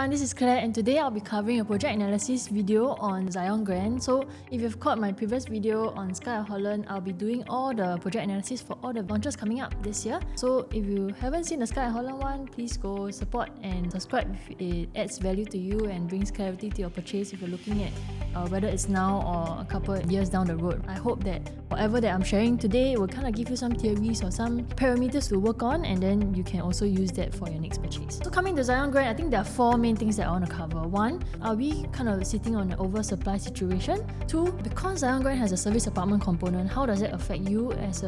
everyone, this is Claire and today I'll be covering a project analysis video on Zyon Grand. So if you've caught my previous video on Sky Holland, I'll be doing all the project analysis for all the launches coming up this year. So if you haven't seen the Sky Holland one, please go support and subscribe if it adds value to you and brings clarity to your purchase if you're looking at whether it's now or a couple of years down the road. I hope that whatever that I'm sharing today will kind of give you some theories or some parameters to work on, and then you can also use that for your next purchase. So coming to Zyon Grand, I think there are four main things that I want to cover. One, are we kind of sitting on an oversupply situation? Two, because Zyon Grand has a service apartment component, how does it affect you as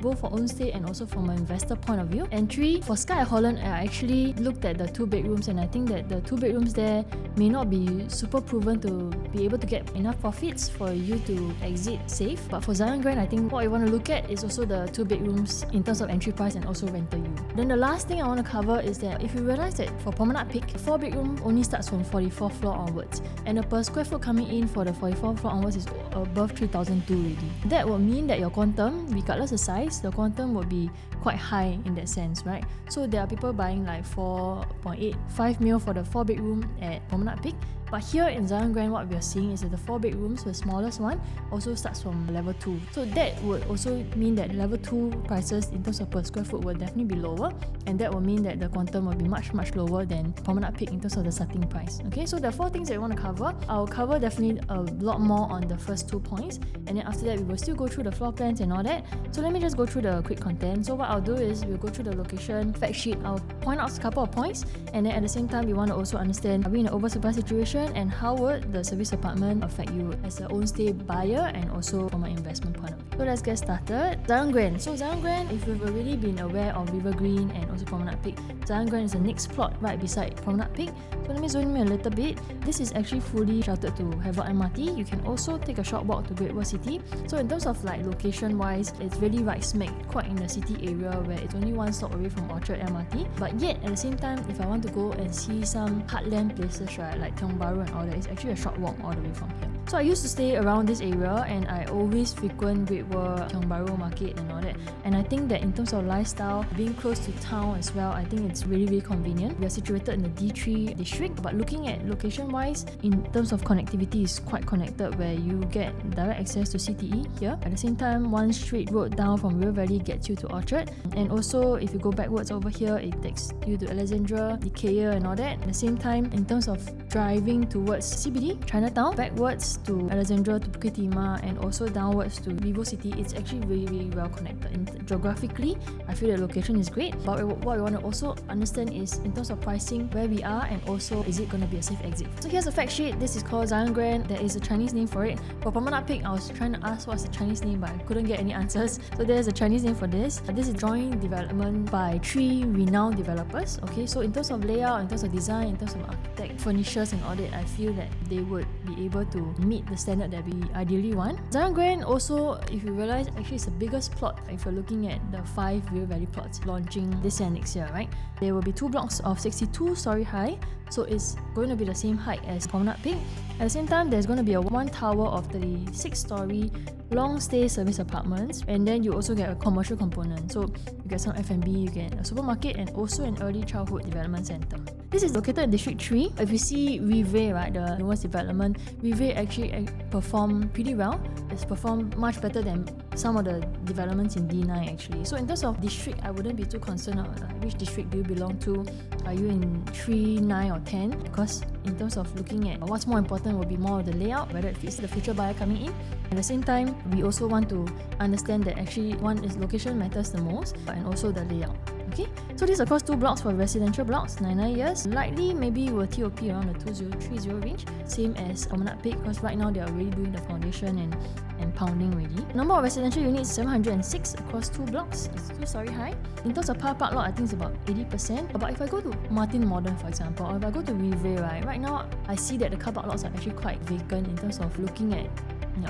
both for own stay and also from an investor point of view? And three, for Sky Holland, I actually looked at the 2 bedrooms and I think that the 2 bedrooms there may not be super proven to be able to get enough profits for you to exit safe. But for Zyon Grand, I think what you want to look at is also the 2 bedrooms in terms of entry price and also rental yield. Then the last thing I want to cover is that if you realize that for Promenade Peak, 4 bedroom only starts from 44th floor onwards, and the per square foot coming in for the 44th floor onwards is above 3,002 already. That will mean that your quantum, regardless of size, the quantum will be quite high in that sense, right? So there are people buying like 4.85 mil for the 4 bedroom at Promenade Peak. But here in Zyon Grand, what we are seeing is that the 4 bedrooms, the smallest one, also starts from level 2. So that would also mean that level 2 prices in terms of per square foot will definitely be lower, and that will mean that the quantum will be much lower than Promenade Peak in terms of the starting price. Okay, so there are 4 things that we want to cover. I'll cover definitely a lot more on the first 2 points, and then after that we will still go through the floor plans and all that. So let me just go through the quick content. So what I'll do is we'll go through the location fact sheet. I'll point out a couple of points, and then at the same time we want to also understand, are we in an oversupply situation, and how would the service apartment affect you as an own stay buyer and also from an investment point of view. So let's get started. Zyon Grand. So Zyon Grand, if you've already been aware of River Green and also Promenade Peak, Zyon Grand is the next plot right beside Promenade Peak. So let me zoom in a little bit. This is actually fully sheltered to Havelock MRT. You can also take a short walk to Great World City. So in terms of like location wise, it's really right smack quite in the city area where it's only 1 stop away from Orchard MRT. But yet at the same time, if I want to go and see some heartland places, right, like Tiong Bahru and all that, it's actually a short walk all the way from here. So I used to stay around this area and I always frequent Great World, Tiong Bahru Market and all that. And I think that in terms of lifestyle, being close to town as well, I think it's really convenient. We are situated in the D3 district, but looking at location wise, in terms of connectivity, is quite connected where you get direct access to CTE here. At the same time, 1 straight road down from River Valley gets you to Orchard. And also, if you go backwards over here, it takes you to Alexandra, Ikea and all that. At the same time, in terms of driving towards CBD, Chinatown, backwards to Alexandra, to Bukit Timah, and also downwards to Vivo City, it's actually really well connected. And geographically, I feel the location is great, but what we want to also understand is in terms of pricing, where we are, and also is it going to be a safe exit. So here's a fact sheet. This is called Zyon Grand. There is a Chinese name for it. For Promenade Peak, I was trying to ask what's the Chinese name, but I couldn't get any answers. So there's a Chinese name for this. This is joint development by 3 renowned developers. Okay, so in terms of layout, in terms of design, in terms of architect, furnitures and all that, I feel that they would be able to meet the standard that we ideally want. Zyon Grand also, if you realize, actually it's the biggest plot if you're looking at the 5 River Valley plots launching this year and next year, right? There will be 2 blocks of 62 story high, so it's going to be the same height as Promenade Peak. At the same time, there's going to be a 1 tower of 36 story long stay service apartments, and then you also get a commercial component. So you get some F&B, you get a supermarket, and also an early childhood development center. This is located in District 3. If you see Rive, right, the newest development, Rive actually performed pretty well. It's performed much better than some of the developments in D9 actually. So in terms of district, I wouldn't be too concerned about which district do you belong to. Are you in 3, 9 or 10? Because in terms of looking at what's more important will be more of the layout, whether it fits the future buyer coming in. At the same time, we also want to understand that actually one is location matters the most, and also the layout. Okay, so this is across 2 blocks for residential blocks, 99 years. Likely maybe will TOP around the 2030 range, same as Promenade Peak, because right now they are already doing the foundation and pounding already. Number of residential units 706 across 2 blocks. It's 2 story high. In terms of car park lot, I think it's about 80%. But if I go to Martin Modern, for example, or if I go to Rive, right now I see that the car park lots are actually quite vacant in terms of looking at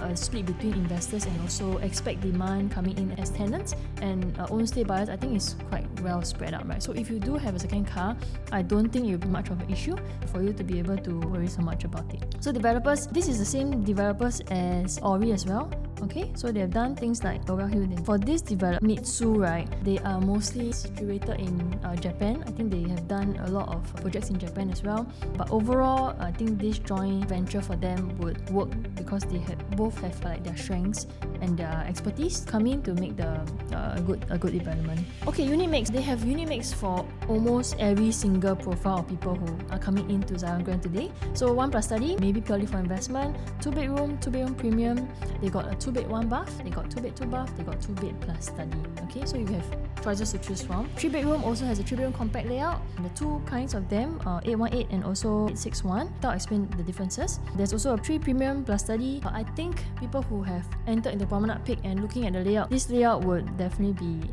a split between investors and also expect demand coming in as tenants, and own stay buyers. I think is quite well spread out, right? So if you do have a second car, I don't think it will be much of an issue for you to be able to worry so much about it. So developers, this is the same developers as Ori as well. Okay, so they have done things like Yoga Hill. For this development, Mitsui, right, they are mostly situated in Japan. I think they have done a lot of projects in Japan as well. But overall, I think this joint venture for them would work because they both have like their strengths and their expertise come in to make the a good development. Okay, unit mix. They have unit mix for almost every single profile of people who are coming into Zyon Grand today. So 1 plus study, maybe purely for investment. 2 bedroom premium. They got a 2 bed 1 bath. They got 2 bed 2 bath. They got 2 bed plus study. Okay, so you have choices to choose from. 3 bedroom also has a 3 bedroom compact layout. The two kinds of them are 818 and also 861. I'll explain the differences. There's also a 3 premium plus study. I think people who have entered into Promenade Peak and looking at the layout, this layout would definitely be,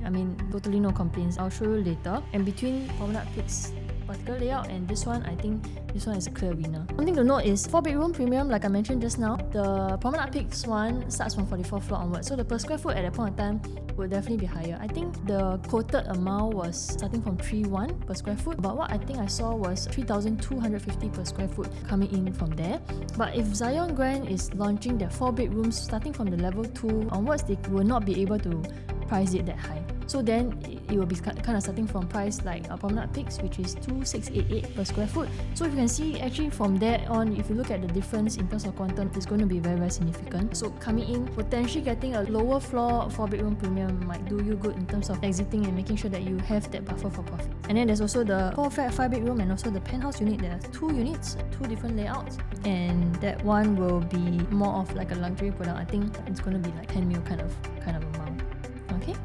totally no complaints. I'll show you later. And between Promenade Peak's particular layout and this one, I think this one is a clear winner. Something to note is 4 bedroom premium, like I mentioned just now, the Promenade Peaks one starts from 44th floor onwards. So the per square foot at that point of time would definitely be higher. I think the quoted amount was starting from 3,100 per square foot, but what I think I saw was 3,250 per square foot coming in from there. But if Zyon Grand is launching their 4 bedrooms starting from the level 2 onwards, they will not be able to price it that high. So then it will be kind of starting from price like Promenade Peaks, which is 2,688 per square foot. So if you can see, actually from there on, if you look at the difference in terms of quantum, it's going to be very, very significant. So coming in, potentially getting a lower floor 4 bedroom premium might do you good in terms of exiting and making sure that you have that buffer for profit. And then there's also the 4 flat 5 bedroom and also the penthouse unit. There are 2 units, 2 different layouts, and that one will be more of like a luxury product. I think it's going to be like 10 mil kind of amount. Okay.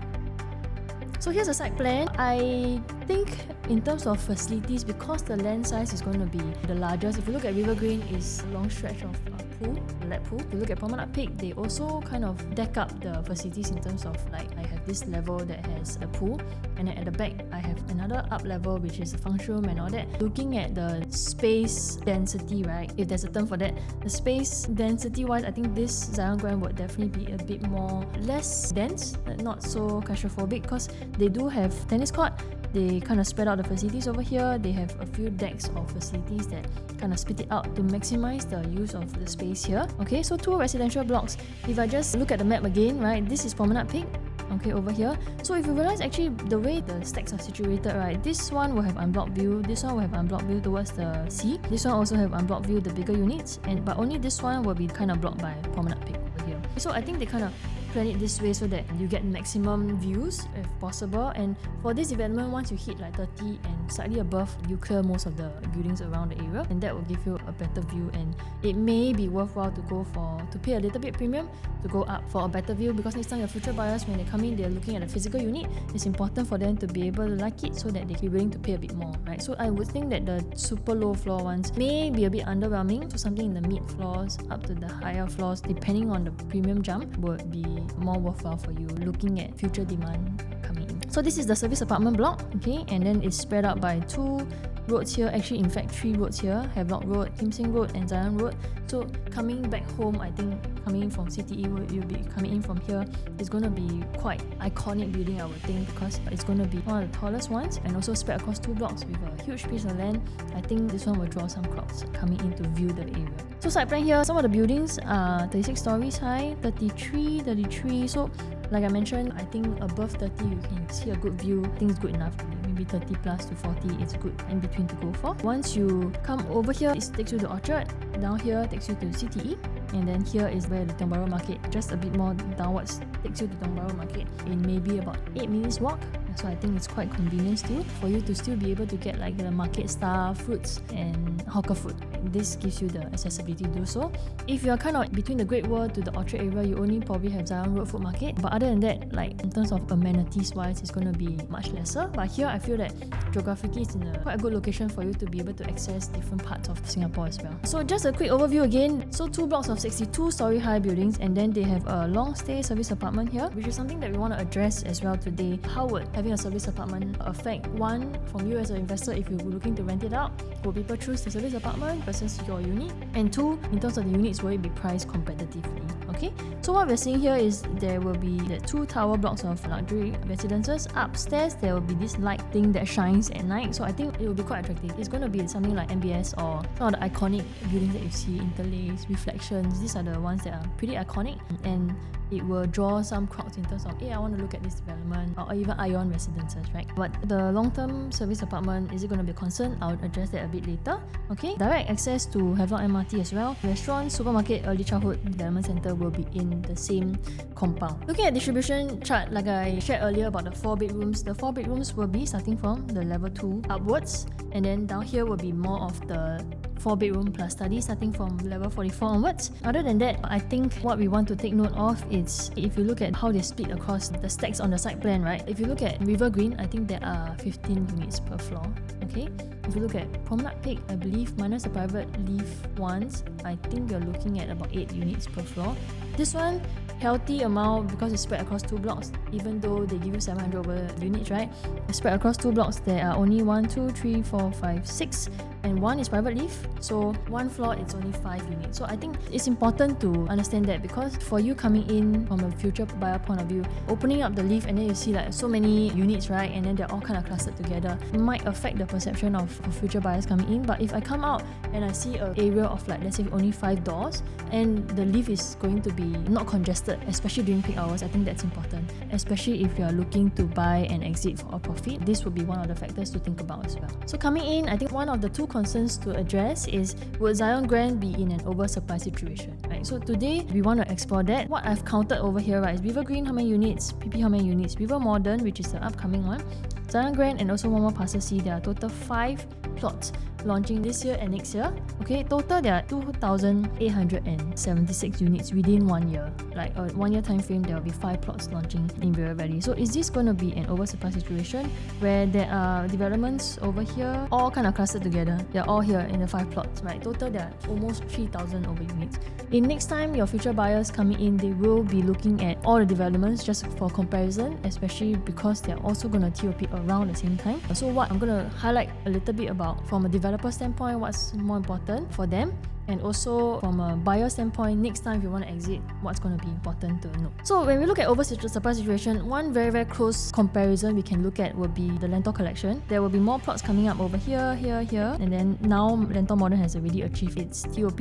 So here's a site plan. I think in terms of facilities, because the land size is going to be the largest, if you look at River Green, is a long stretch of pool, a lap pool. If you look at Promenade Peak, they also kind of deck up the facilities in terms of like I have this level that has a pool, and then at the back I have another up level which is a function room and all that. Looking at the space density, right, if there's a term for that, the space density wise, I think this Zyon Grand would definitely be a bit more less dense, not so claustrophobic, because they do have tennis court. They kind of spread out the facilities over here. They have a few decks of facilities that kind of split it out to maximize the use of the space here. Okay, so 2 residential blocks. If I just look at the map again, right, this is Promenade Peak. Okay, over here. So if you realize actually the way the stacks are situated, right, this one will have unblocked view, this one will have unblocked view towards the sea, this one also have unblocked view, the bigger units, but only this one will be kind of blocked by Promenade Peak over here. So I think they kind of plan it this way so that you get maximum views if possible. And for this development, once you hit like 30 and slightly above, you clear most of the buildings around the area, and that will give you a better view. And it may be worthwhile to pay a little bit premium to go up for a better view, because next time your future buyers, when they come in, they're looking at a physical unit. It's important for them to be able to like it so that they can be willing to pay a bit more, right? So I would think that the super low floor ones may be a bit underwhelming, so something in the mid floors up to the higher floors, depending on the premium jump, would be more worthwhile for you looking at future demand coming in. So this is the service apartment block, okay, and then it's spread out by 2 roads here, actually in fact 3 roads here, Havelock Road, Kim Seng Road and Zyon Road. So coming back home, I think coming in from CTE, you'll be coming in from here, it's going to be quite iconic building, I would think, because it's going to be one of the tallest ones and also spread across 2 blocks with a huge piece of land. I think this one will draw some crowds coming in to view the area. So side plan here, some of the buildings are 36 stories high, 33, so like I mentioned, I think above 30 you can see a good view. I think it's good enough. Maybe 30 plus to 40 is good in between to go for. Once you come over here, it takes you to Orchard. Down here takes you to CTE. And then here is where the Tiong Bahru Market, just a bit more downwards, takes you to Tiong Bahru Market in maybe about 8 minutes walk. So I think it's quite convenient still for you to still be able to get like the market stuff, fruits and hawker food. This gives you the accessibility to do so. If you're kind of between the Great Wall to the Orchard area, you only probably have Zyon Road Food Market. But other than that, like in terms of amenities wise, it's going to be much lesser. But here I feel that geographically it's in quite a good location for you to be able to access different parts of Singapore as well. So just a quick overview again. So 2 blocks of 62 story high buildings, and then they have a long stay service apartment here, which is something that we want to address as well today. How would having a service apartment affect, one, from you as an investor if you're looking to rent it out? Will people choose the service apartment versus your unit? And 2, in terms of the units, will it be priced competitively? Okay, so what we're seeing here is there will be the 2 tower blocks of luxury residences. Upstairs there will be this light thing that shines at night, so I think it will be quite attractive. It's going to be something like MBS or some of the iconic buildings that you see, interlace, reflections. These are the ones that are pretty iconic, and it will draw some crowds in terms of, hey, I want to look at this development, or even Ion residences, right? But the long-term service apartment, is it going to be a concern? I'll address that a bit later. Okay, direct access to Havelock MRT as well. Restaurant, supermarket, early childhood development center will be in the same compound. Looking at distribution chart, like I shared earlier about the 4 bedrooms, the 4 bedrooms will be starting from the level 2 upwards, and then down here will be more of the 4 bedroom plus study starting from level 44 onwards. Other than that, I think what we want to take note of is if you look at how they split across the stacks on the site plan, right? If you look at River Green, I think there are 15 units per floor. Okay. If you look at Promenade Peak, I believe minus the private leaf ones, I think you're looking at about 8 units per floor. This one, healthy amount because it's spread across 2 blocks, even though they give you 700 over units, right? It's spread across 2 blocks. There are only 1, 2, 3, 4, 5, 6, and 1 is private leaf. So 1 floor, it's only 5 units. So I think it's important to understand that, because for you coming in from a future buyer point of view, opening up the leaf and then you see like so many units, right? And then they're all kind of clustered together, might affect the perception of future buyers coming in. But if I come out and I see an area of like, let's say only 5 doors, and the leaf is going to be not congested, especially during peak hours, I think that's important, especially if you are looking to buy and exit for a profit. This will be one of the factors to think about as well. So coming in, I think one of the 2 concerns to address is, would Zyon Grand be in an oversupply situation, right? So today we want to explore that. What I've counted over here, right, is River Green how many units, PP how many units, River Modern, which is the upcoming one, Zyon Grand, and also one more Parcel C. There are total 5 plots launching this year and next year. Okay, total there are 2,876 units within 1 year. Like a 1 year time frame, there will be 5 plots launching in River Valley. So is this going to be an oversupply situation where there are developments over here all kind of clustered together? They're all here in the 5 plots, right? Total there are almost 3,000 over units. In next time your future buyers coming in, they will be looking at all the developments just for comparison, especially because they're also going to TOP around the same time. So what I'm going to highlight a little bit about from a developer standpoint, what's more important for them, and also from a buyer standpoint, next time if you want to exit, what's going to be important to know. So when we look at oversupply situation, one very close comparison we can look at would be the Lentor collection. There will be more plots coming up over here, and then now Lentor Modern has already achieved its TOP,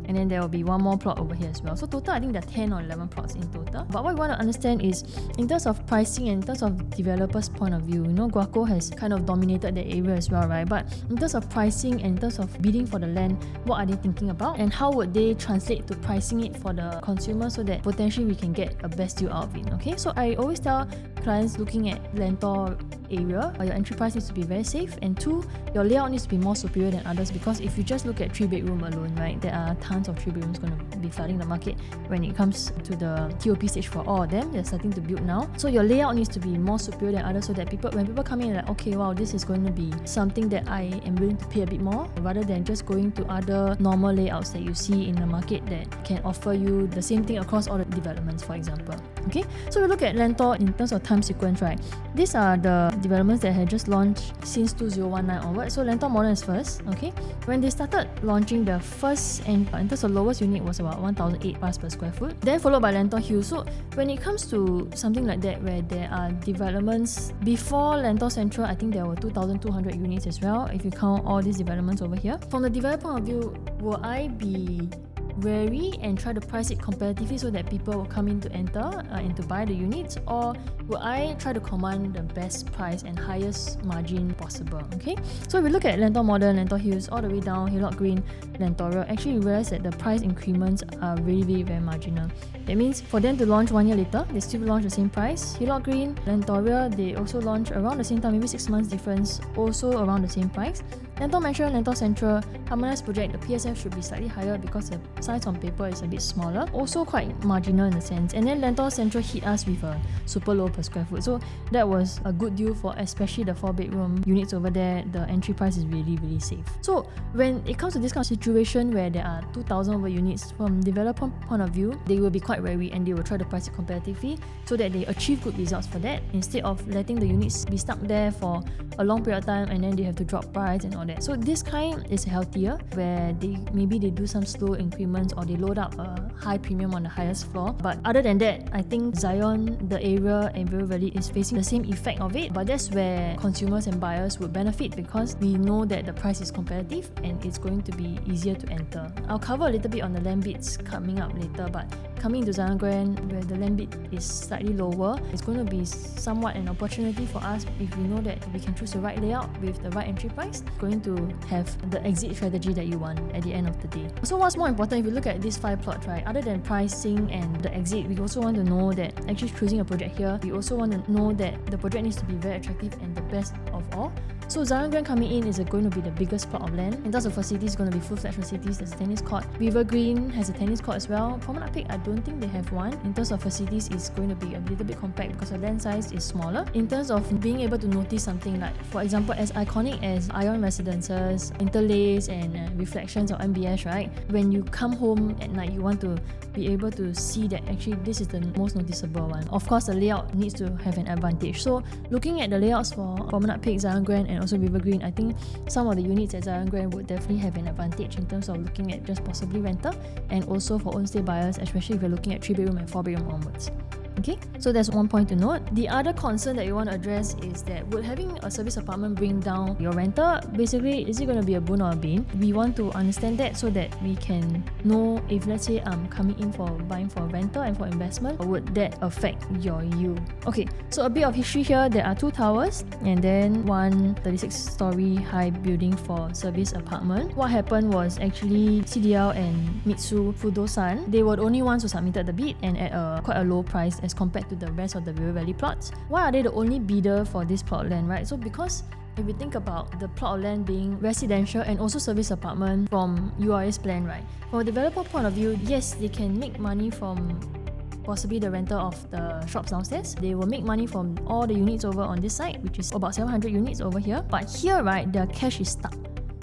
and then there will be one more plot over here as well. So total, I think there are 10 or 11 plots in total. But what we want to understand is, in terms of pricing and in terms of developers' point of view, Guaco has kind of dominated the area as well, right? But in terms of pricing and in terms of bidding for the land, what are they thinking about, and how would they translate to pricing it for the consumer so that potentially we can get a best deal out of it? Okay, so I always tell clients looking at Lentor area, your entry price needs to be very safe, and 2, your layout needs to be more superior than others, because if you just look at 3 bedroom alone, right, there are tons of 3 bedrooms going to be flooding the market when it comes to the TOP stage for all of them. They're starting to build now, so your layout needs to be more superior than others, so that when people come in, like, okay, wow, this is going to be something that I am willing to pay a bit more, rather than just going to other normal layouts that you see in the market that can offer you the same thing across all the developments, for example. Okay, so we look at Lentor in terms of time sequence, right? These are the developments that had just launched since 2019 onwards. So Lentor Modern is first. Okay, when they started launching, the first and in terms of lowest unit was about 1,008 plus per square foot, then followed by Lentor Hill. So when it comes to something like that where there are developments before Lentor Central, I think there were 2,200 units as well if you count all these developments over here. From the developer point of view, will I be wary and try to price it competitively so that people will come in to enter and to buy the units, or will I try to command the best price and highest margin possible? Okay, so if we look at Lentor Modern, Lentor Hills, all the way down, Havelock Green, Lentorial, actually we realize that the price increments are really very marginal. That means for them to launch 1 year later, they still launch the same price. Havelock Green, Lentorial, they also launch around the same time, maybe 6 months difference, also around the same price. Lentor Metro, Lentor Central, harmonized project, the PSF should be slightly higher because the size on paper is a bit smaller, also quite marginal in a sense. And then Lentor Central hit us with a super low per square foot, so that was a good deal for especially the 4 bedroom units over there. The entry price is really safe. So when it comes to this kind of situation where there are 2,000 over units, from developer point of view, they will be quite wary and they will try to price it competitively so that they achieve good results for that, instead of letting the units be stuck there for a long period of time and then they have to drop price and all that. that. So this kind is healthier, where maybe they do some slow increments or they load up a high premium on the highest floor. But other than that, I think Zyon, the area and River Valley is facing the same effect of it. But that's where consumers and buyers would benefit, because we know that the price is competitive and it's going to be easier to enter. I'll cover a little bit on the land bids coming up later, but coming into Zyon Grand, where the land bid is slightly lower, it's going to be somewhat an opportunity for us if we know that we can choose the right layout with the right entry price, going to have the exit strategy that you want at the end of the day. So what's more important, if you look at these 5 plots, right, other than pricing and the exit, we also want to know that actually choosing a project here, we also want to know that the project needs to be very attractive and the best of all. So Zyon Grand coming in is going to be the biggest plot of land. In terms of facilities, it's going to be full-fledged facilities. There's a tennis court. River Green has a tennis court as well. Promenade Peak, I don't think they have one. In terms of facilities, it's going to be a little bit compact because the land size is smaller. In terms of being able to notice something like, for example, as iconic as Ion Residences, Interlace and Reflections or MBS, right? When you come home at night, you want to be able to see that actually this is the most noticeable one. Of course, the layout needs to have an advantage. So looking at the layouts for Promenade Peak, Zyon Grand and also River Green, I think some of the units at Zyon Grand would definitely have an advantage in terms of looking at just possibly rental, and also for own stay buyers, especially if you're looking at 3-bedroom and 4-bedroom onwards. Okay, so that's one point to note. The other concern that you want to address is that would having a service apartment bring down your rental? Basically, is it going to be a boon or a bane? We want to understand that so that we can know if, let's say, I'm coming in for buying for rental and for investment, would that affect your yield? Okay, so a bit of history here. There are 2 towers and then one 36-story high building for service apartment. What happened was actually CDL and Mitsui Fudosan, they were the only ones who submitted the bid and at quite a low price as compared to the rest of the River Valley plots. Why are they the only bidder for this plot of land, right? So because if we think about the plot of land being residential and also service apartment from URA's plan, right? From a developer point of view, yes, they can make money from possibly the rental of the shops downstairs. They will make money from all the units over on this side, which is about 700 units over here. But here, right, their cash is stuck.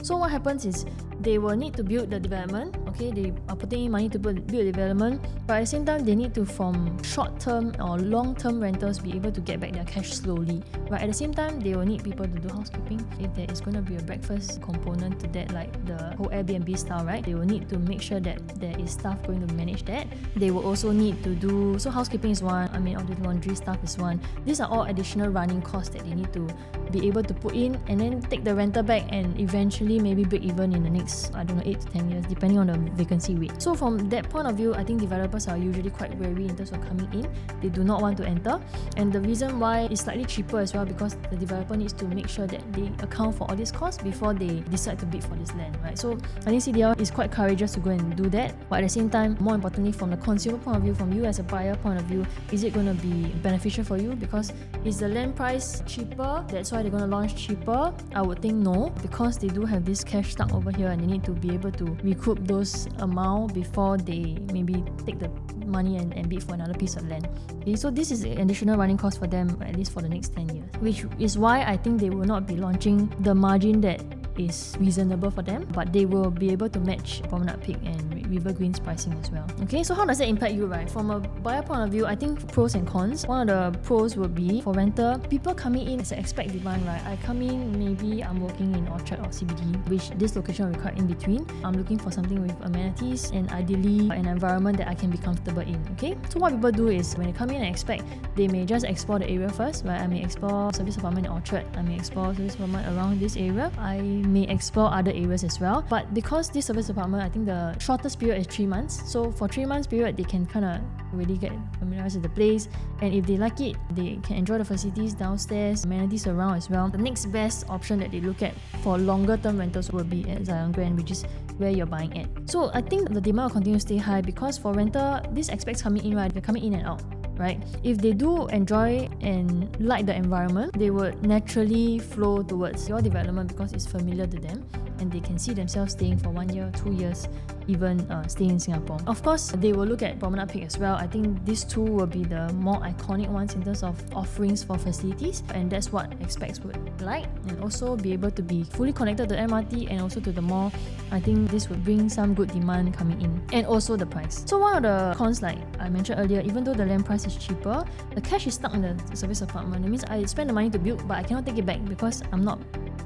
So what happens is they will need to build the development. Okay, they are putting in money to build development, but at the same time they need to, from short-term or long-term rentals, be able to get back their cash slowly. But at the same time, they will need people to do housekeeping. If there is going to be a breakfast component to that, like the whole Airbnb style, right, they will need to make sure that there is staff going to manage that. They will also need to do, so housekeeping is one, all the laundry stuff is one. These are all additional running costs that they need to be able to put in and then take the rental back and eventually maybe break even in the next, 8 to 10 years, depending on the vacancy rate. So from that point of view, I think developers are usually quite wary in terms of coming in. They do not want to enter, and the reason why it's slightly cheaper as well, because the developer needs to make sure that they account for all these costs before they decide to bid for this land, right? So I think CDL is quite courageous to go and do that, but at the same time, more importantly, from the consumer point of view, from you as a buyer point of view, is it going to be beneficial for you? Because is the land price cheaper? That's why they're going to launch cheaper? I would think no, because they do have this cash stuck over here and they need to be able to recoup those amount before they maybe take the money and bid for another piece of land. Okay, so this is an additional running cost for them, at least for the next 10 years, which is why I think they will not be launching the margin that is reasonable for them, but they will be able to match Promenade Peak and River Green's pricing as well. Okay, so how does that impact you, right? From a buyer point of view, I think pros and cons. One of the pros would be for renter, people coming in as an expect demand, right? I come in, maybe I'm working in Orchard or CBD, which this location will be quite in between. I'm looking for something with amenities and ideally an environment that I can be comfortable in. Okay, so what people do is when they come in and expect, they may just explore the area first, right? I may explore service apartment in Orchard, I may explore service apartment around this area, I may explore other areas as well. But because this service apartment, I think the shortest period is 3 months. So for 3 months period, they can kind of really get familiarized with the place, and if they like it, they can enjoy the facilities downstairs, amenities around as well. The next best option that they look at for longer term rentals will be at Zyon Grand, which is where you're buying at. So I think the demand will continue to stay high because for renter, these expats coming in, right, they're coming in and out, right? If they do enjoy and like the environment, they would naturally flow towards your development because it's familiar to them and they can see themselves staying for 1 year, 2 years, even staying in Singapore. Of course, they will look at Promenade Peak as well. I think these two will be the more iconic ones in terms of offerings for facilities, and that's what expats would like, and also be able to be fully connected to the MRT and also to the mall. I think this would bring some good demand coming in, and also the price. So one of the cons, like I mentioned earlier, even though the land price is cheaper, the cash is stuck in the service apartment. It means I spend the money to build, but I cannot take it back because I'm not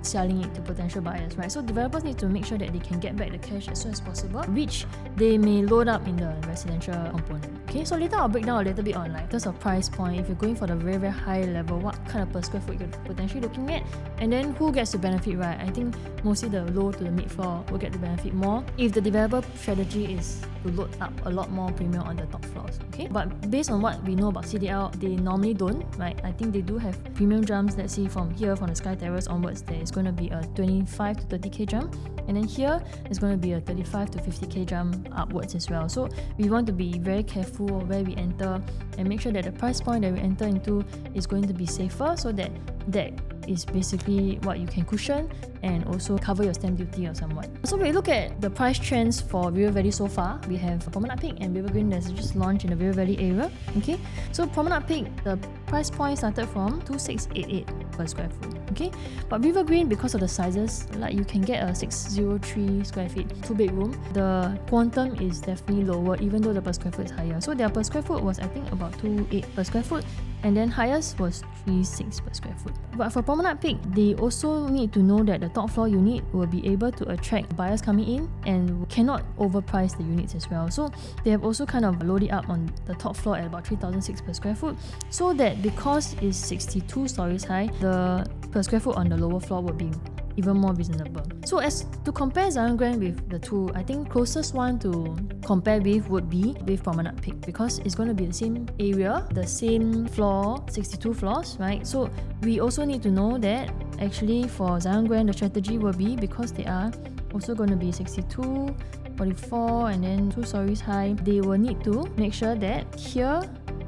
selling it to potential buyers, right? So developers need to make sure that they can get back the cash as soon as possible, which they may load up in the residential component. Okay, so later I'll break down a little bit on like in terms of price point, if you're going for the very, very high level, what kind of per square foot you're potentially looking at, and then who gets to benefit, right? I think mostly the low to the mid floor will get to benefit more if the developer strategy is to load up a lot more premium on the top floors. Okay, but based on what we know about CDL, they normally don't, right? I think they do have premium jumps. Let's see, from here, from the Sky Terrace onwards, there is going to be a 25 to 30k jump, and then here there's going to be a 35 to 50k jump upwards as well. So we want to be very careful of where we enter and make sure that the price point that we enter into is going to be safer, so that is basically what you can cushion and also cover your stamp duty or somewhat. So when we look at the price trends for River Valley so far, we have Promenade Peak and River Green that's just launched in the River Valley area. Okay, so Promenade Peak, the price point started from 2688 per square foot. Okay, but River Green, because of the sizes, like you can get a 603 square feet 2-bedroom, the quantum is definitely lower even though the per square foot is higher. So their per square foot was I think about 28 per square foot, and then highest was 36 per square foot. But for Promenade Peak, they also need to know that the top floor unit will be able to attract buyers coming in and cannot overprice the units as well. So they have also kind of loaded up on the top floor at about 3,006 per square foot, so that because it's 62 stories high, the per square foot on the lower floor will be even more reasonable. So as to compare Zyon Grand with the two, I think closest one to compare with would be with Promenade Peak, because it's going to be the same area, the same floor, 62 floors, right? So we also need to know that actually for Zyon Grand, the strategy will be, because they are also going to be 62, 44 and then 2 stories high, they will need to make sure that here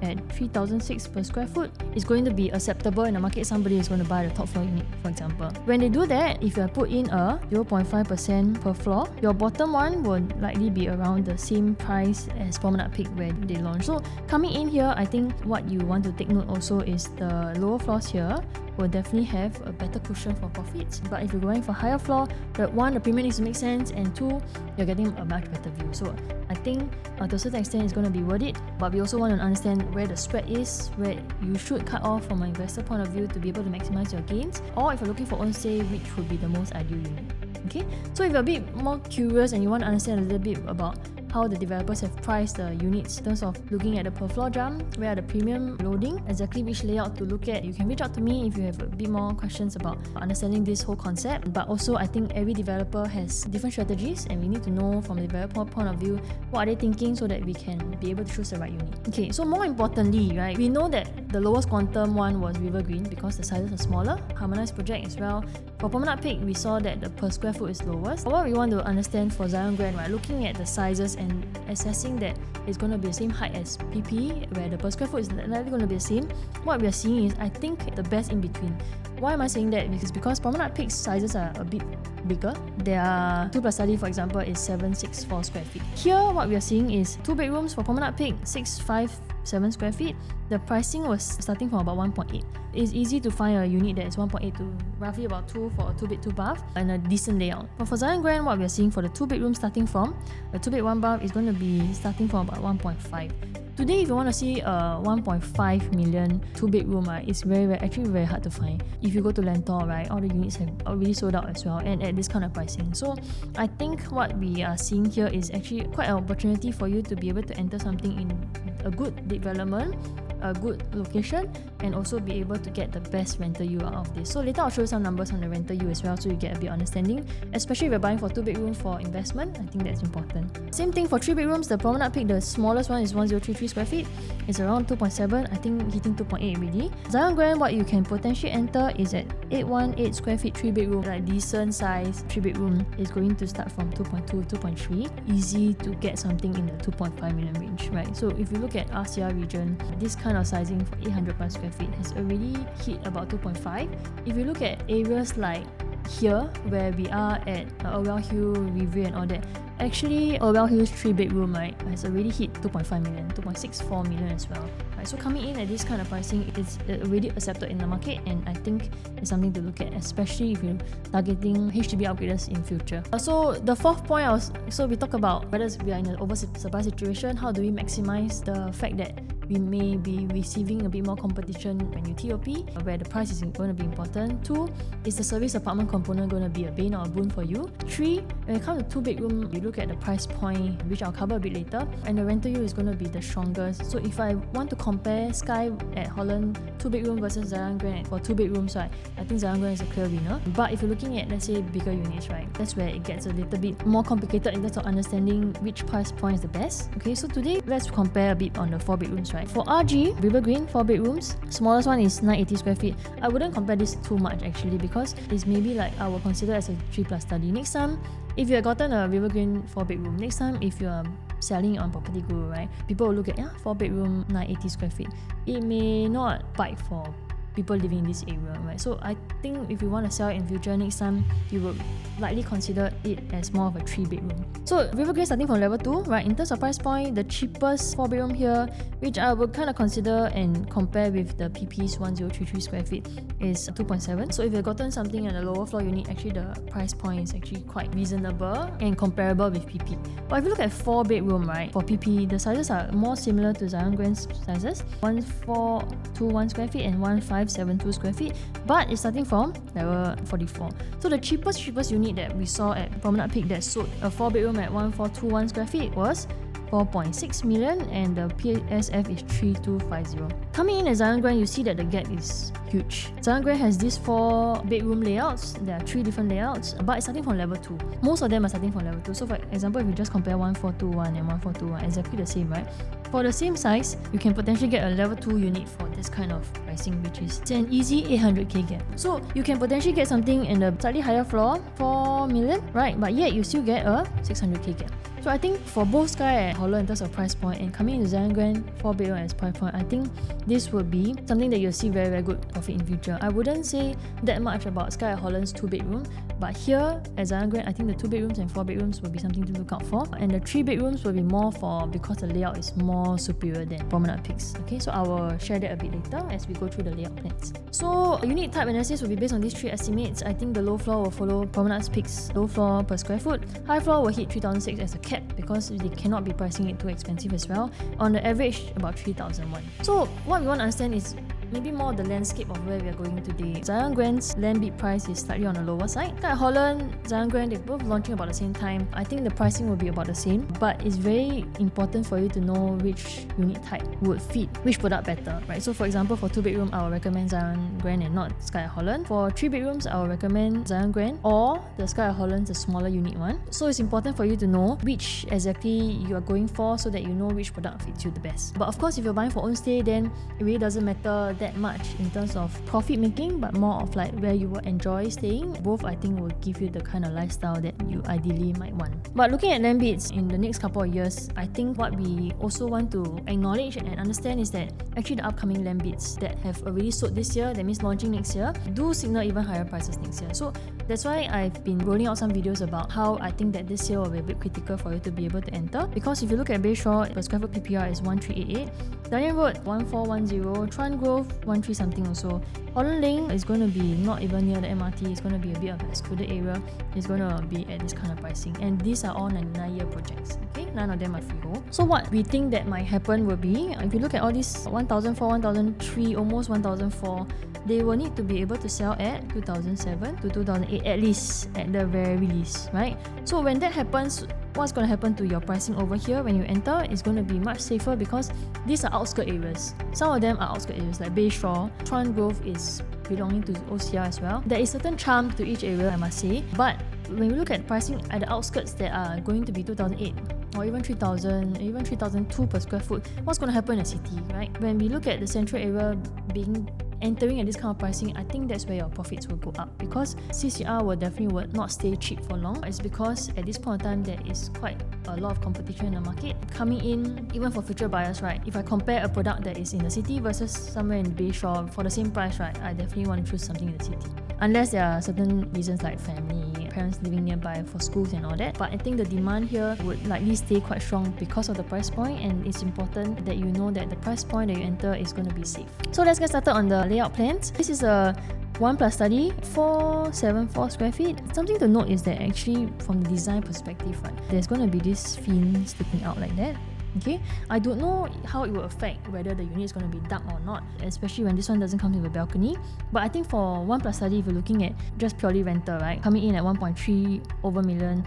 at 3,006 per square foot is going to be acceptable in the market. Somebody is going to buy the top floor unit, for example. When they do that, if you put in a 0.5% per floor, your bottom one will likely be around the same price as Promenade Peak where they launched. So coming in here, I think what you want to take note also is the lower floors here will definitely have a better cushion for profits. But if you're going for higher floor, one, the premium needs to make sense, and two, you're getting a much better view. So I think to a certain extent it's going to be worth it, but we also want to understand where the spread is, where you should cut off from an investor point of view to be able to maximize your gains, or if you're looking for own say, which would be the most ideal unit. Okay, so if you're a bit more curious and you want to understand a little bit about how the developers have priced the units in terms of looking at the per floor jump, where are the premium loading, exactly which layout to look at, you can reach out to me if you have a bit more questions about understanding this whole concept. But also I think every developer has different strategies, and we need to know from the developer point of view what are they thinking so that we can be able to choose the right unit. Okay, so more importantly, right, we know that the lowest quantum one was River Green because the sizes are smaller, harmonized project as well. For Promenade Peak, we saw that the per square foot is lowest. But what we want to understand for Zyon Grand, right, looking at the sizes and assessing that it's going to be the same height as PP, where the per square foot is likely going to be the same, what we are seeing is, I think, the best in between. Why am I saying that? Because Promenade Peak's sizes are a bit bigger. Their 2 plus study, for example, is 764 square feet. Here, what we are seeing is 2 bedrooms for Promenade Peak, 657 square feet. The pricing was starting from about 1.8. It's easy to find a unit that is 1.8 to roughly about 2 for a 2-bed 2-bath and a decent layout. But for Zyon Grand, what we are seeing for the 2 bedrooms starting from, a 2-bed 1-bath is going to be starting from about 1.5. Today, if you want to see a 1.5 million 2-bedroom, right, it's actually very hard to find. If you go to Lentor, right, all the units have already sold out as well, and at this kind of pricing. So I think what we are seeing here is actually quite an opportunity for you to be able to enter something in a good development, a good location, and also be able to get the best rental yield out of this. So later I'll show you some numbers on the rental yield as well, so you get a bit of understanding, especially if you're buying for 2 bedrooms for investment. I think that's important. Same thing for 3 bedrooms. The Promenade Peak, the smallest one is 1033 square feet. It's around 2.7, I think hitting 2.8 already. Zyon Grand, what you can potentially enter is at 818 square feet 3 bedroom, like decent size 3 bedroom is going to start from 2.2, 2.3. Easy to get something in the 2.5 million range, right? So if you look at RCR region, this kind of sizing for 800 plus square feet has already hit about 2.5. If you look at areas like here, where we are at Orwell Hill, River and all that, actually Orwell Hill's 3 bedroom, right, has already hit 2.5 million, 2.64 million as well. Right, so coming in at this kind of pricing, it's already accepted in the market, and I think it's something to look at, especially if you're targeting HDB upgraders in future. So the fourth point, so we talk about whether we are in an oversupply situation, how do we maximize the fact that we may be receiving a bit more competition when you TOP, where the price is going to be important. 2, is the service apartment component going to be a bane or a boon for you? 3, when it comes to 2-bedroom, you look at the price point, which I'll cover a bit later, and the rental yield is going to be the strongest. So if I want to compare Sky at Holland 2-bedroom versus Zyon Grand for 2 bedrooms, right, I think Zyon Grand is a clear winner. But if you're looking at, let's say, bigger units, right, that's where it gets a little bit more complicated in terms of understanding which price point is the best. Okay, so today let's compare a bit on the 4 bedrooms, right? For RG, River Green, 4 bedrooms, smallest one is 980 square feet. I wouldn't compare this too much actually, because it's maybe like I will consider as a 3+ study. Next time, if you have gotten a River Green 4 bedroom, next time if you are selling on Property Guru, right, people will look at 4 bedroom, 980 square feet. It may not bite for people living in this area, right? So I think if you want to sell it in future, next time you would likely consider it as more of a 3-bedroom. So River Green starting from level 2, right? In terms of price point, the cheapest 4-bedroom here, which I would kind of consider and compare with the PP's 1033 square feet, is 2.7. So if you've gotten something in a lower floor unit, actually the price point is actually quite reasonable and comparable with PP. But if you look at 4-bedroom, right, for PP, the sizes are more similar to Zyon Grand's sizes, 1421 square feet and 1572 square feet, but it's starting from level 44. So the cheapest unit that we saw at Promenade Peak that sold a 4-bedroom at 1421 square feet was 4.6 million, and the PSF is 3250. Coming in at Zyon Grand, you see that the gap is huge. Zyon Grand has these 4-bedroom layouts. There are 3 different layouts, but it's starting from level 2. Most of them are starting from level 2. So for example, if you just compare 1421 and 1421, exactly the same, right? For the same size, you can potentially get a level 2 unit for this kind of pricing, which is an easy 800k gap. So you can potentially get something in the slightly higher floor, 4 million, right? But yet you still get a 600k gap. So I think for both Sky and Holland in terms of price point, and coming into Zyon Grand 4-bedroom as price point, I think this would be something that you'll see very, very good profit in future. I wouldn't say that much about Sky and Holland's 2-bedroom, but here at Zyon Grand, I think the 2 bedrooms and 4 bedrooms will be something to look out for, and the 3 bedrooms will be more for because the layout is more superior than Promenade Peaks. Okay, so I will share that a bit later as we go through the layout plans. So unit type analysis will be based on these 3 estimates. I think the low floor will follow Promenade Peaks low floor per square foot. High floor will hit 3006 as a cap because they cannot be pricing it too expensive as well. On the average, about 3001. So what we want to understand is maybe more the landscape of where we are going today. Zyon Grand's land bid price is slightly on the lower side. At Holland, Zyon Grand, they're both launching about the same time. I think the pricing will be about the same, but it's very important for you to know which unit type would fit which product better, right? So for example, for 2-bedroom, I will recommend Zyon Grand and not Sky Holland. For 3 bedrooms, I will recommend Zyon Grand or the Sky Holland, the smaller unit one. So it's important for you to know which exactly you are going for so that you know which product fits you the best. But of course, if you're buying for own stay, then it really doesn't matter that much in terms of profit making, but more of like where you will enjoy staying. Both I think will give you the kind of lifestyle that you ideally might want. But looking at land bids in the next couple of years, I think what we also want to acknowledge and understand is that actually the upcoming land bids that have already sold this year, that means launching next year, do signal even higher prices next year. So that's why I've been rolling out some videos about how I think that this year will be a bit critical for you to be able to enter, because if you look at Bayshore, per square foot PPR is 1388, Dalian Road 1410, Chuan Grove 13 something also. Holland Lane is going to be not even near the MRT, it's going to be a bit of an excluded area, it's going to be at this kind of pricing, and these are all 99-year projects, okay? None of them are freehold. So what we think that might happen will be, if you look at all these 1004, 1003, almost 1004, they will need to be able to sell at 2007 to 2008 at least, at the very least, right? So when that happens, what's going to happen to your pricing over here when you enter is going to be much safer, because these are outskirt areas. Some of them are outskirt areas like Bayshore. Chuan Grove is belonging to OCR as well. There is certain charm to each area, I must say, but when we look at pricing at the outskirts that are going to be 2008 or even 3000, even 3002 per square foot, what's going to happen in the city, right? When we look at the central area entering at this kind of pricing, I think that's where your profits will go up, because CCR will definitely not stay cheap for long. It's because at this point in time there is quite a lot of competition in the market coming in, even for future buyers, right? If I compare a product that is in the city versus somewhere in Bayshore for the same price, right, I definitely want to choose something in the city, unless there are certain reasons like family, parents living nearby for schools and all that. But I think the demand here would likely stay quite strong because of the price point, and it's important that you know that the price point that you enter is going to be safe. So let's get started on the layout plans. This is a 1+ study, 474 square feet. Something to note is that actually from the design perspective, right, there's going to be this fin sticking out like that. Okay, I don't know how it will affect whether the unit is going to be dark or not, especially when this one doesn't come with a balcony. But I think for 1 plus study, if you're looking at just purely rental, right, coming in at 1.3 over million,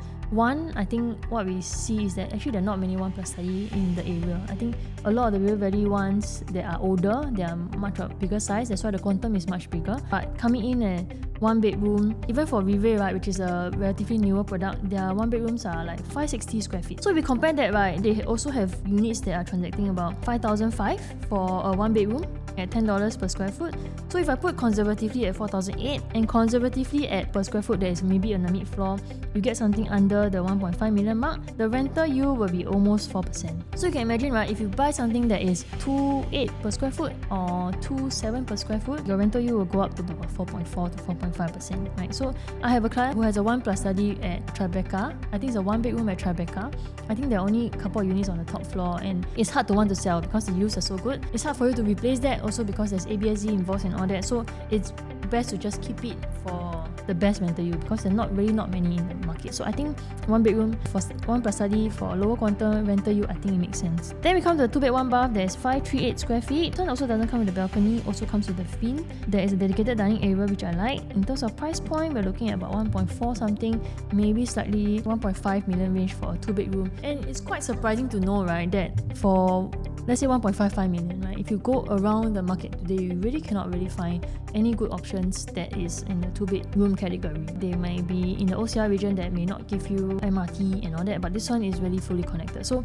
I think what we see is that actually there are not many 1 plus study in the area. I think a lot of the River Valley ones that are older, they are much of bigger size, that's why the quantum is much bigger. But coming in at 1 bedroom, even for Rive, right, which is a relatively newer product, their 1 bedrooms are like 560 square feet. So if we compare that, right, they also have units that are transacting about 5,500 for a 1 bedroom at $10 per square foot. So if I put conservatively at 4,800 and conservatively at per square foot, there is maybe on the mid floor, you get something under the 1.5 million mark, the rental yield will be almost 4%. So you can imagine, right, if you buy something that is 2.8 per square foot or 2.7 per square foot, your rental yield will go up to about 4.4 to 4.5%, right? So I have a client who has a 1 plus study at Tribeca. I think it's a 1 bedroom at Tribeca. I think there are only a couple of units on the top floor, and it's hard to want to sell because the yields are so good. It's hard for you to replace that also because there's ABSZ involved and all that. So it's best to just keep it for the best rental yield because there are not many in the market. So I think 1 bedroom for 1 plus study for lower quantum rental yield, I think it makes sense. Then we come to the 2 bed 1 bath. There's 538 square feet. This one also doesn't come with a balcony, also comes with a fin. There is a dedicated dining area which I like. In terms of price point, we're looking at about 1.4 something, maybe slightly 1.5 million range for a 2 bedroom. And it's quite surprising to know, right, that for let's say 1.55 million, right? If you go around the market today, you really cannot really find any good options that is in the 2 bedroom category. They may be in the OCR region that may not give you MRT and all that, but this one is really fully connected. So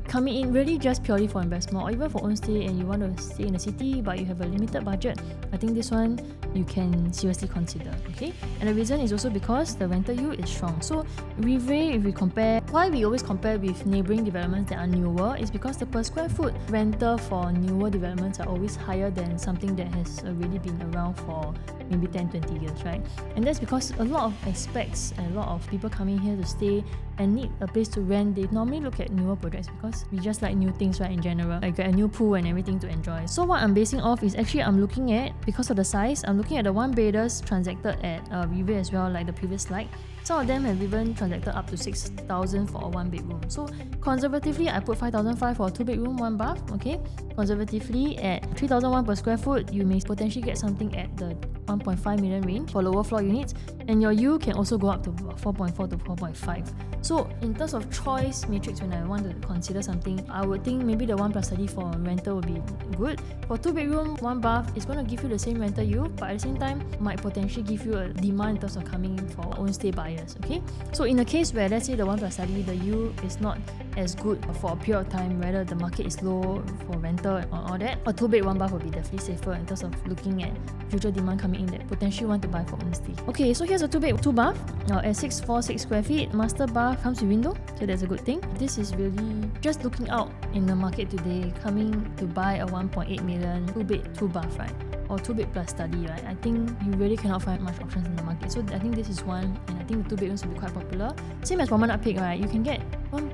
coming in really just purely for investment or even for own stay and you want to stay in the city but you have a limited budget, I think this one you can seriously consider, okay? And the reason is also because the rental yield is strong. So Rive, if we compare, why we always compare with neighbouring developments that are newer is because the per square foot rental for newer developments are always higher than something that has already been around for maybe 10-20 years, right? And that's because a lot of expats and a lot of people coming here to stay and need a place to rent, they normally look at newer projects because we just like new things, right, in general. Like a new pool and everything to enjoy. So what I'm basing off is actually I'm looking at, because of the size, I'm looking at the 1 bedders transacted at Rive as well, like the previous slide. Some of them have even transacted up to 6,000 for a 1 bedroom. So conservatively, I put 5,500 for a 2 bedroom, 1 bath, okay? Conservatively at 3,001 per square foot, you may potentially get something at the 1.5 million range for lower floor units, and your yield can also go up to 4.4 to 4.5. So in terms of choice matrix, when I want to consider something, I would think maybe the 1 plus study for rental would be good. For 2 bedroom, 1 bath, it's going to give you the same rental yield, but at the same time might potentially give you a demand in terms of coming in for own stay buyers, okay? So in a case where let's say the 1 plus study, the yield is not as good for a period of time, whether the market is low for rental and all that, a 2 bed 1 bath would be definitely safer in terms of looking at future demand coming in that potentially want to buy for own stay. Okay, so here's a 2 bed 2 bath at 646 square feet. Master bath comes with window, so that's a good thing. This is really just looking out in the market today, coming to buy a 1.8 million 2 bed 2 bath, right? Or 2 bed plus study, right? I think you really cannot find much options in the market. So I think this is one, and I think the 2 bedrooms will be quite popular. Same as Promenade Peak, right? You can get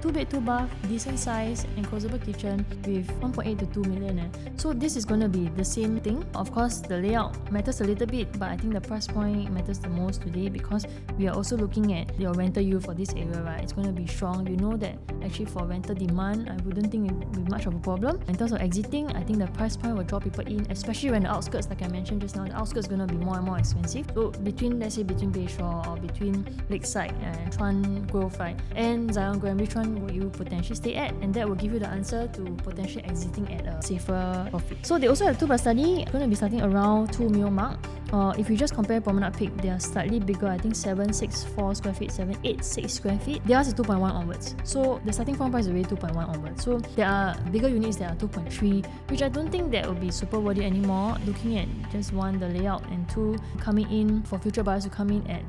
2 bed 2 bath, decent size, enclosable kitchen with 1.8 to 2 million. So this is going to be the same thing. Of course, the layout matters a little bit, but I think the price point matters the most today because we are also looking at your rental yield for this area, right? It's going to be strong. You know that actually for rental demand, I wouldn't think it would be much of a problem. In terms of exiting, I think the price point will draw people in, especially when the outskirts, like I mentioned just now, the outskirts are going to be more and more expensive. So let's say between Bayshore or between Lakeside and Chuan Grove, right, and Zyon Grand, which one will you potentially stay at? And that will give you the answer to potentially exiting at a safer profit. So they also have 2 plus study. It's going to be starting around 2 mil mark. If you just compare Promenade Peak, they are slightly bigger. I think 764 square feet, 786 square feet. Theirs is 2.1 onwards. So the starting point price is already 2.1 onwards. So there are bigger units that are 2.3, which I don't think that will be super worthy anymore. Looking at just 1, the layout, and 2, coming in for future buyers to come in at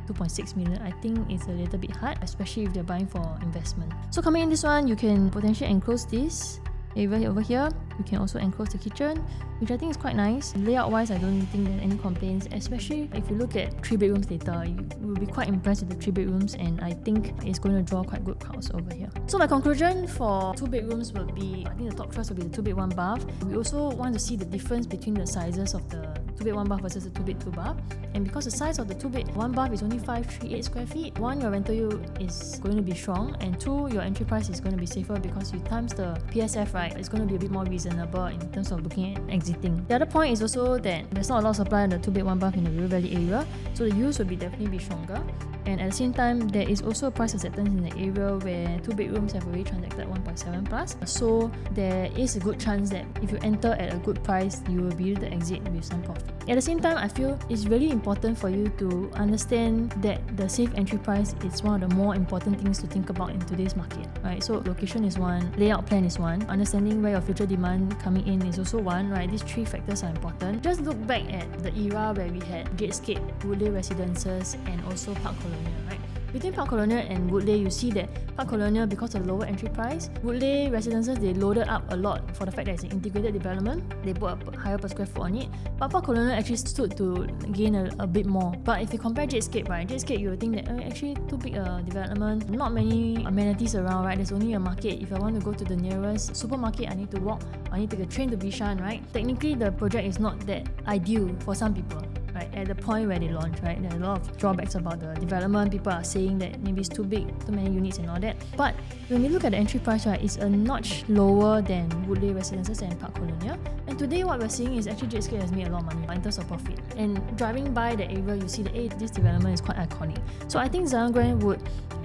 2.6 million, I think it's a little bit hard, especially if they're buying for investment. So coming in this one, you can potentially enclose this area over here. You can also enclose the kitchen, which I think is quite nice. Layout wise, I don't think there are any complaints, especially if you look at 3 bedrooms later. You will be quite impressed with the 3 bedrooms, and I think it's going to draw quite good crowds over here. So my conclusion for 2 bedrooms will be, I think the top choice will be the 2 bed 1 bath. We also want to see the difference between the sizes of the 2 2-bed 1 bath versus a 2-bed 2 bath. And because the size of the 2-bed 1 bath is only 538 square feet, 1, your rental yield is going to be strong, and 2, your entry price is going to be safer because you times the PSF, right? It's going to be a bit more reasonable in terms of looking at exiting. The other point is also that there's not a lot of supply in the 2-bed 1 bath in the River Valley area, so the yields will definitely be stronger. And at the same time, there is also a price acceptance in the area where 2 bedrooms have already transacted 1.7 plus. So there is a good chance that if you enter at a good price, you will be able to exit with some profit. At the same time, I feel it's really important for you to understand that the safe entry price is one of the more important things to think about in today's market, right? So location is one, layout plan is one, understanding where your future demand coming in is also one, right? These 3 factors are important. Just look back at the era where we had Jadescape, Woodleigh Residences, and also Park Colonial, right? Between Park Colonial and Woodleigh, you see that Park Colonial, because of the lower entry price, Woodleigh Residences, they loaded up a lot for the fact that it's an integrated development. They put a higher per square foot on it. But Park Colonial actually stood to gain a bit more. But if you compare Jadescape, right, Jadescape, you will think that actually too big a development, not many amenities around, right? There's only a market. If I want to go to the nearest supermarket, I need to walk. I need to take a train to Bishan, right? Technically, the project is not that ideal for some people. Right, at the point where they launch, right, there are a lot of drawbacks about the development. People are saying that maybe it's too big, too many units and all that. But when we look at the entry price, right, it's a notch lower than Woodleigh Residences and Park Colonial. And today what we're seeing is actually Jadescape has made a lot of money in terms of profit. And driving by the area, you see that this development is quite iconic. So I think Zyon Grand would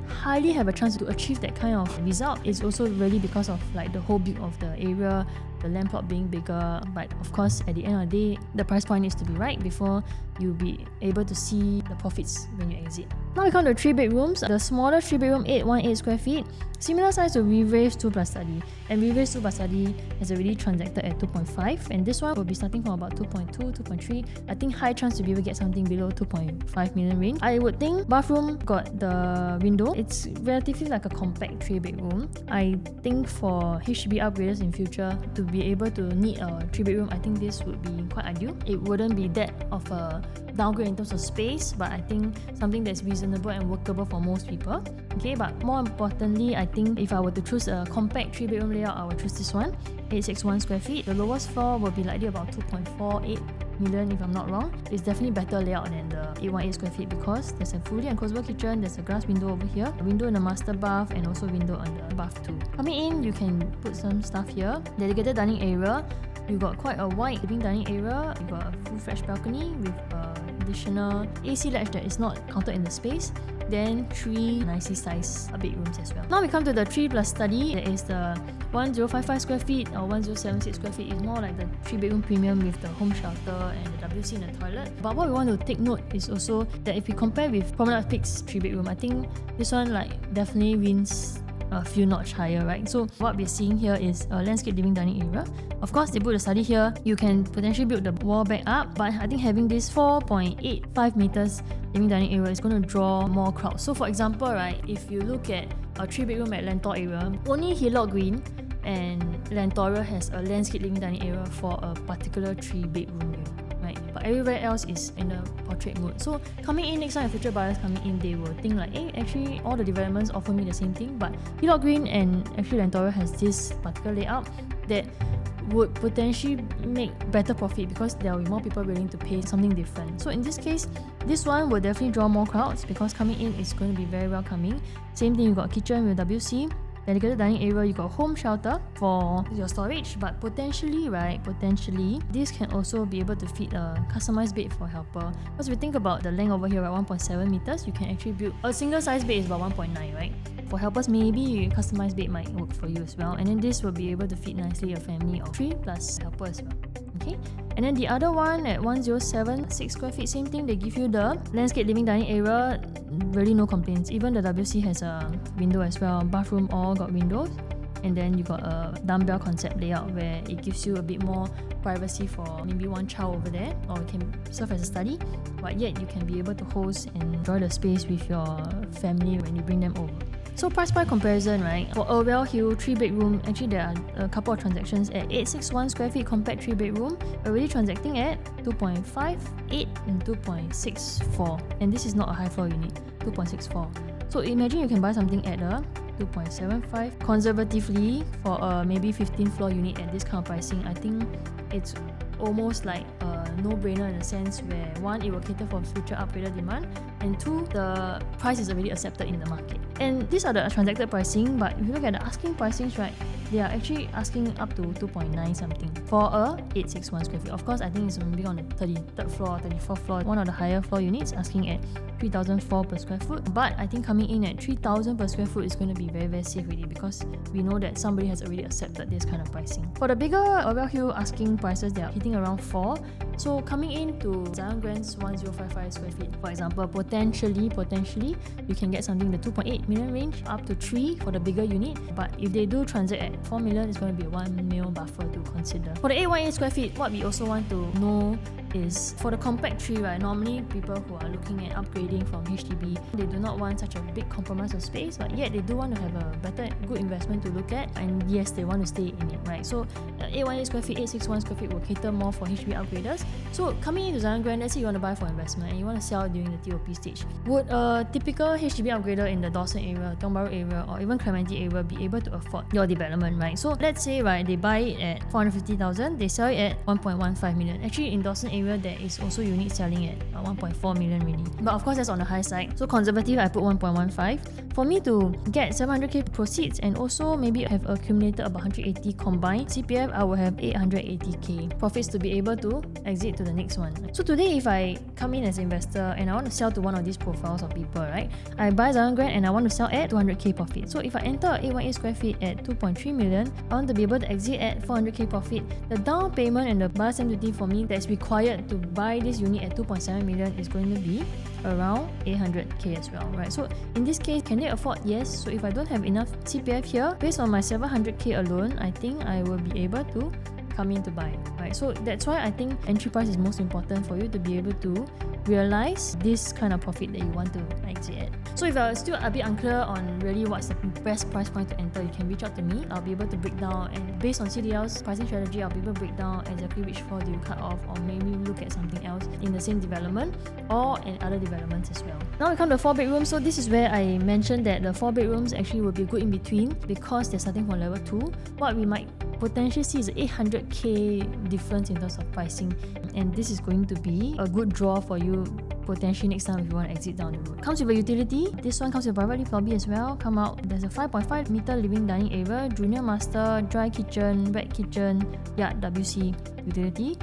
highly have a chance to achieve that kind of result. It's also really because of like the whole build of the area, the land plot being bigger. But of course, at the end of the day, the price point needs to be right before you'll be able to see the profits when you exit. Now we come to 3 bedrooms. The smaller 3 bedroom 818 square feet, similar size to River's 2 plus study, and River's 2 plus study has already transacted at 2.5, and this one will be starting from about 2.2, 2.3. I think high chance to be able to get something below 2.5 million range. I would think bathroom got the window. It's relatively like a compact 3 bedroom. I think for HDB upgraders in future to be able to need a 3 bedroom, I think this would be quite ideal. It wouldn't be that of a downgrade in terms of space, but I think something that's reasonable and workable for most people. Okay, but more importantly, I think if I were to choose a compact 3 bedroom layout, I would choose this one, 861 square feet. The lowest floor will be likely about 2.48 million if I'm not wrong. It's definitely better layout than the 818 square feet because there's a fully enclosable kitchen, there's a glass window over here, a window in the master bath, and also window on the bath too. Coming in, you can put some stuff here. Dedicated dining area. You got quite a wide living dining area. You got a full-fledged balcony with additional AC latch that is not counted in the space. Then 3 nicely sized bedrooms as well. Now we come to the 3 plus study. That is the 1055 square feet or 1076 square feet. Is more like the 3 bedroom premium with the home shelter and the WC and the toilet. But what we want to take note is also that if we compare with Promenade Peak's 3 bedroom, I think this one like definitely wins a few notch higher, right? So what we're seeing here is a landscape living dining area. Of course, they put the study here. You can potentially build the wall back up, but I think having this 4.85 meters living dining area is going to draw more crowds. So for example, right, if you look at a 3 bedroom at Lentor area, only Havelock Green and Lentora has a landscape living dining area for a particular 3 bedroom unit. Right? But everywhere else is in the portrait mode. So coming in next time, future buyers coming in, they will think like, hey, actually all the developments offer me the same thing, but Havelock Green and actually Lentora has this particular layout that would potentially make better profit because there will be more people willing to pay something different. So in this case, this one will definitely draw more crowds because coming in is going to be very welcoming. Same thing, you got kitchen with WC, dedicated dining area, you got home shelter for your storage, but potentially, this can also be able to fit a customized bed for a helper. Because if you think about the length over here at 1.7 meters, you can actually build a single size bed is about 1.9, right? For helpers, maybe a customized bed might work for you as well. And then this will be able to fit nicely a family of 3 plus helper as well. Okay, and then the other one at 1076 square feet, same thing, they give you the landscape living dining area, really no complaints. Even the WC has a window as well, bathroom all got windows, and then you got a dumbbell concept layout where it gives you a bit more privacy for maybe one child over there, or it can serve as a study, but yet you can be able to host and enjoy the space with your family when you bring them over. So price point comparison, right? For Irwell Hill 3 bedroom, actually there are a couple of transactions at 861 square feet compact 3 bedroom, already transacting at 2.58 and 2.64. And this is not a high floor unit, 2.64. So imagine you can buy something at a 2.75 conservatively for a maybe 15 floor unit at this kind of pricing. I think it's almost like a no-brainer in a sense where one, it will cater for future upgrader demand, and two, the price is already accepted in the market. And these are the transacted pricing, but if you look at the asking pricings, right, they are actually asking up to 2.9 something for a 861 square feet. Of course, I think it's maybe on the 33rd floor, 34th floor, one of the higher floor units asking at 3,004 per square foot. But I think coming in at 3,000 per square foot is going to be very, very safe already, because we know that somebody has already accepted this kind of pricing. For the bigger Orwell Hill asking prices, they are hitting around 4. So coming into Zyon Grand's 1055 square feet, for example, potentially you can get something in the 2.8 million range up to 3 for the bigger unit. But if they do transact at 4 million, it's going to be a 1 mil buffer to consider. For the 818 square feet, what we also want to know is for the compact tree, right? Normally people who are looking at upgrading from HDB, they do not want such a big compromise of space, but yet they do want to have a better, good investment to look at, and yes, they want to stay in it, right? So 818 square feet, 861 square feet will cater more for HDB upgraders. So coming into Zyon Grand, let's say you want to buy for investment and you want to sell during the TOP stage, would a typical HDB upgrader in the Dawson area, Tiong Bahru area, or even Clementi area be able to afford your development, right? So let's say, right, they buy it at 450,000, they sell it at 1.15 million. Actually, in Dawson area, there is also units selling at 1.4 million really. But of course, that's on the high side. So conservative, I put 1.15. For me to get 700k proceeds and also maybe have accumulated about 180 combined CPF, I will have 880k profits to be able to exit to the next one. So today, if I come in as an investor and I want to sell to one of these profiles of people, right? I buy Zyon Grand and I want to sell at 200k profit. So if I enter 818 square feet at 2.3 million, I want to be able to exit at 400k profit. The down payment and the buyer stamp duty for me that's required to buy this unit at 2.7 million is going to be around 800k as well, right? So in this case, can they afford? Yes. So if I don't have enough CPF here, based on my 700k alone, I think I will be able to come in to buy, right? So that's why I think entry price is most important for you to be able to realize this kind of profit that you want to exit at. So if you're still a bit unclear on really what's the best price point to enter, you can reach out to me. I'll be able to break down, and based on CDL's pricing strategy, I'll be able to break down exactly which floor do you cut off, or maybe look at something else in the same development or in other developments as well. Now we come to 4 bedrooms. So this is where I mentioned that the 4 bedrooms actually will be good in between because they're starting from level 2. What we might potentially see is an 800k difference in terms of pricing, and this is going to be a good draw for you potentially next time if you want to exit down the road. Comes with a utility. This one comes with a private lift lobby as well. Come out, there's a 5.5 meter living dining area, junior master, dry kitchen, wet kitchen, yard WC utility.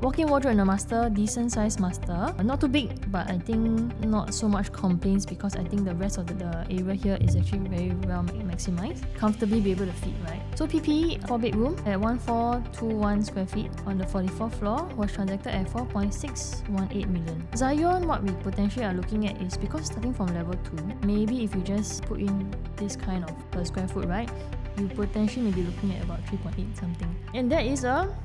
Walk-in wardrobe in a master, decent size master. Not too big, but I think not so much complaints because I think the rest of the area here is actually very well maximized. Comfortably be able to fit, right? So PP 4 bedroom at 1421 square feet on the 44th floor was transacted at 4.618 million. Zyon, what we potentially are looking at is, because starting from level 2, maybe if you just put in this kind of per square foot, right, you potentially may be looking at about 3.8 something. And that is a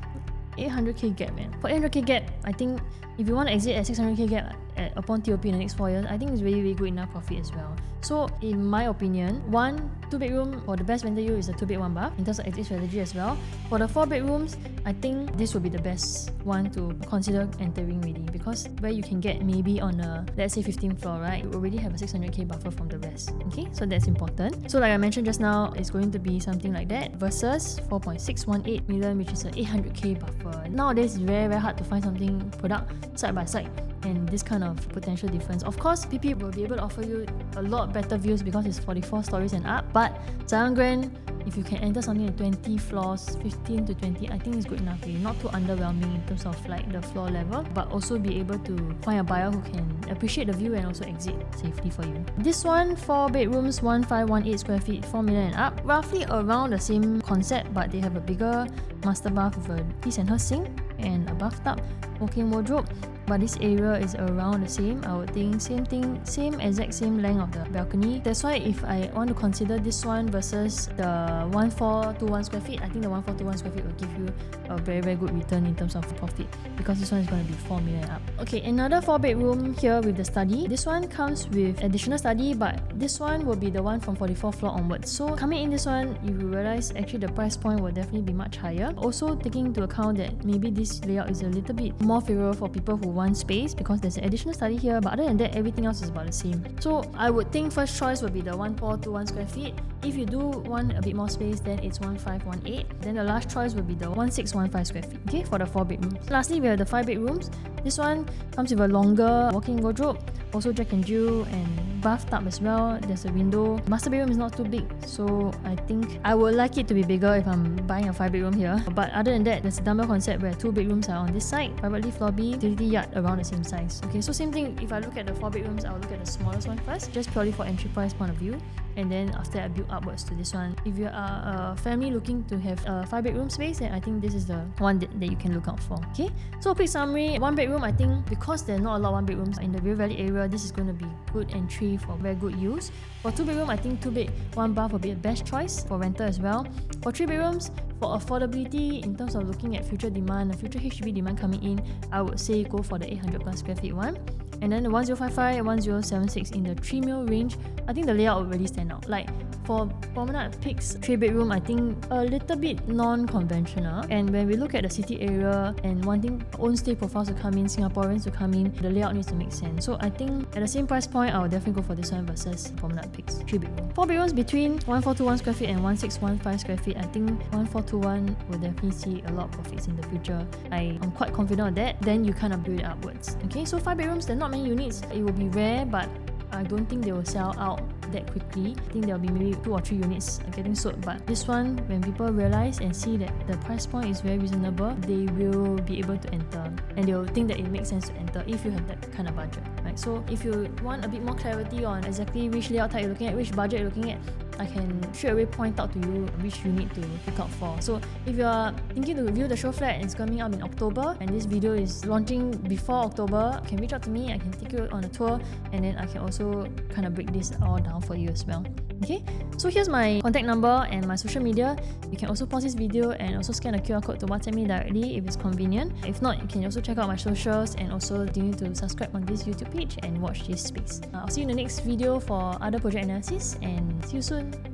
800k gap, man. For 800k gap, I think if you want to exit at 600k gap upon TOP in the next 4 years, I think it's really, really good enough profit as well. So in my opinion, 2 bedroom for the best vendor yield is a 2 bed 1 bath in terms of exit strategy as well. For the 4 bedrooms, I think this will be the best one to consider entering really, because where you can get maybe on a, let's say 15th floor, right, you already have a 600k buffer from the rest. Okay, so that's important. So like I mentioned just now, it's going to be something like that versus 4.618 million, which is a 800k buffer. Nowadays, it's very, very hard to find something product side by side and this kind of potential difference. Of course, PP will be able to offer you a lot better views because it's 44 stories and up, but Zyon Grand, if you can enter something at 20 floors, 15 to 20, I think it's good enough. Not too underwhelming in terms of like the floor level, but also be able to find a buyer who can appreciate the view and also exit safely for you. This one, 4 bedrooms, 1518 square feet, 4 million and up. Roughly around the same concept, but they have a bigger master bath with a his and her sink and a bathtub, walk-in wardrobe. But this area is around the same. I would think same thing, exact same length of the balcony. That's why if I want to consider this one versus the 1421 square feet, I think the 1421 square feet will give you a very, very good return in terms of profit, because this one is going to be 4 million up. Okay, another 4 bedroom here with the study. This one comes with additional study, but this one will be the one from 44th floor onwards. So coming in this one, you will realize actually the price point will definitely be much higher. Also taking into account that maybe this layout is a little bit more favorable for people who one space because there's an additional study here, but other than that, everything else is about the same. So I would think first choice would be the 1421 square feet. If you do want a bit more space, then it's 1518. Then the last choice would be the 1615 square feet, okay, for the 4 bedrooms. Lastly, we have the 5 bedrooms. This one comes with a longer walk-in wardrobe, also Jack and Jill, and bathtub as well. There's a window. Master bedroom is not too big, so I think I would like it to be bigger if I'm buying a 5 bedroom here. But other than that, there's a dumbbell concept where 2 bedrooms are on this side, private lift lobby, utility yard around the same size. Okay, so same thing, if I look at the 4 bedrooms, I'll look at the smallest one first, just purely for entry price point of view. And then after that, I build upwards to this one. If you are a family looking to have a 5 bedroom space, then I think this is the one that you can look out for. Okay, so a quick summary. 1 bedroom, I think because there are not a lot of 1 bedrooms in the River Valley area, this is going to be good entry for very good use. For 2 bedroom, I think 2 bed, 1 bath will be the best choice for renter as well. For 3 bedrooms, for affordability in terms of looking at future demand, the future HDB demand coming in, I would say go for the 800 plus square feet one. And then the 1055 and 1076 in the 3 mil range, I think the layout will really stand out. Like for Promenade Peaks 3 bedroom, I think a little bit non-conventional. And when we look at the city area and wanting own stay profiles to come in, Singaporeans to come in, the layout needs to make sense. So I think at the same price point, I will definitely go for this one versus Promenade Peaks 3 bedroom. 4 bedrooms between 1421 square feet and 1615 square feet, I think 1421 will definitely see a lot of profits in the future. I am quite confident of that. Then you kind of build it upwards. Okay, so 5 bedrooms, they're not many units. It will be rare, but I don't think they will sell out that quickly. I think there will be maybe 2 or 3 units getting sold. But this one, when people realize and see that the price point is very reasonable, they will be able to enter, and they will think that it makes sense to enter if you have that kind of budget, right? So if you want a bit more clarity on exactly which layout type you're looking at, which budget you're looking at, I can straight away point out to you which you need to look out for. So if you are thinking to view the show flat and it's coming up in October and this video is launching before October, you can reach out to me. I can take you on a tour, and then I can also kind of break this all down for you as well. Okay, so here's my contact number and my social media. You can also pause this video and also scan the QR code to WhatsApp me directly if it's convenient. If not, you can also check out my socials and also continue to subscribe on this YouTube page and watch this space. I'll see you in the next video for other project analysis, and see you soon.